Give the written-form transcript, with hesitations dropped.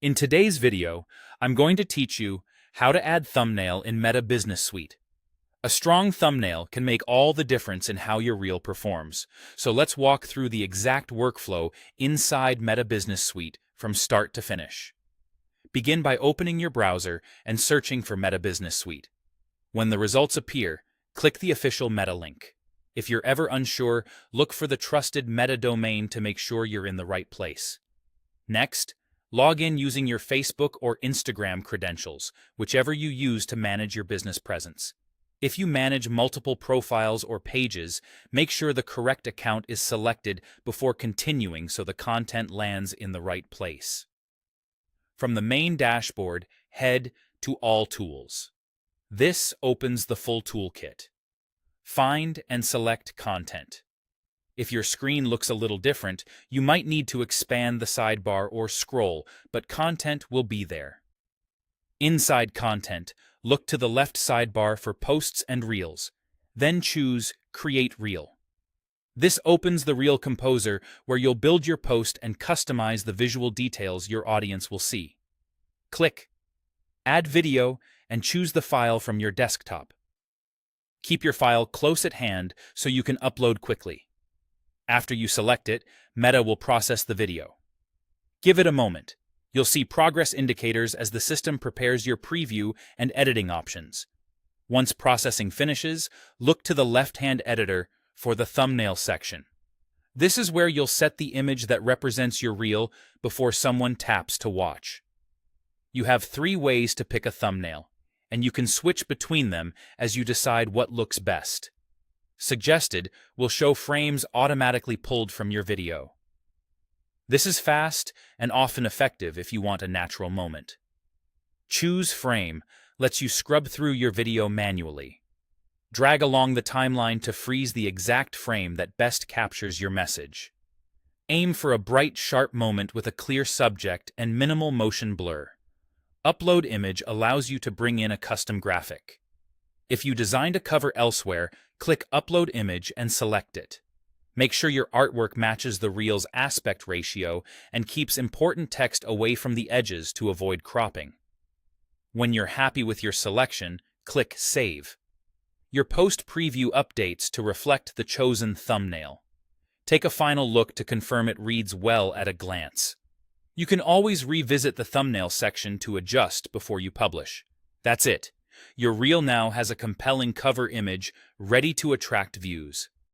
In today's video, I'm going to teach you how to add thumbnail in Meta Business Suite. A strong thumbnail can make all the difference in how your reel performs. So let's walk through the exact workflow inside Meta Business Suite from start to finish. Begin by opening your browser and searching for Meta Business Suite. When the results appear, click the official Meta link. If you're ever unsure, look for the trusted Meta domain to make sure you're in the right place. Next, log in using your Facebook or Instagram credentials, whichever you use to manage your business presence. If you manage multiple profiles or pages, make sure the correct account is selected before continuing so the content lands in the right place. From the main dashboard, head to All Tools. This opens the full toolkit. Find and select content. If your screen looks a little different, you might need to expand the sidebar or scroll, but content will be there. Inside content, look to the left sidebar for posts and reels. Then choose Create Reel. This opens the Reel Composer where you'll build your post and customize the visual details your audience will see. Click Add Video and choose the file from your desktop. Keep your file close at hand so you can upload quickly. After you select it, Meta will process the video. Give it a moment. You'll see progress indicators as the system prepares your preview and editing options. Once processing finishes, look to the left-hand editor for the thumbnail section. This is where you'll set the image that represents your reel before someone taps to watch. You have 3 ways to pick a thumbnail, and you can switch between them as you decide what looks best. Suggested will show frames automatically pulled from your video. This is fast and often effective if you want a natural moment. Choose Frame lets you scrub through your video manually. Drag along the timeline to freeze the exact frame that best captures your message. Aim for a bright, sharp moment with a clear subject and minimal motion blur. Upload Image allows you to bring in a custom graphic. If you designed a cover elsewhere, click Upload Image and select it. Make sure your artwork matches the reel's aspect ratio and keeps important text away from the edges to avoid cropping. When you're happy with your selection, click Save. Your post preview updates to reflect the chosen thumbnail. Take a final look to confirm it reads well at a glance. You can always revisit the thumbnail section to adjust before you publish. That's it. Your reel now has a compelling cover image ready to attract views.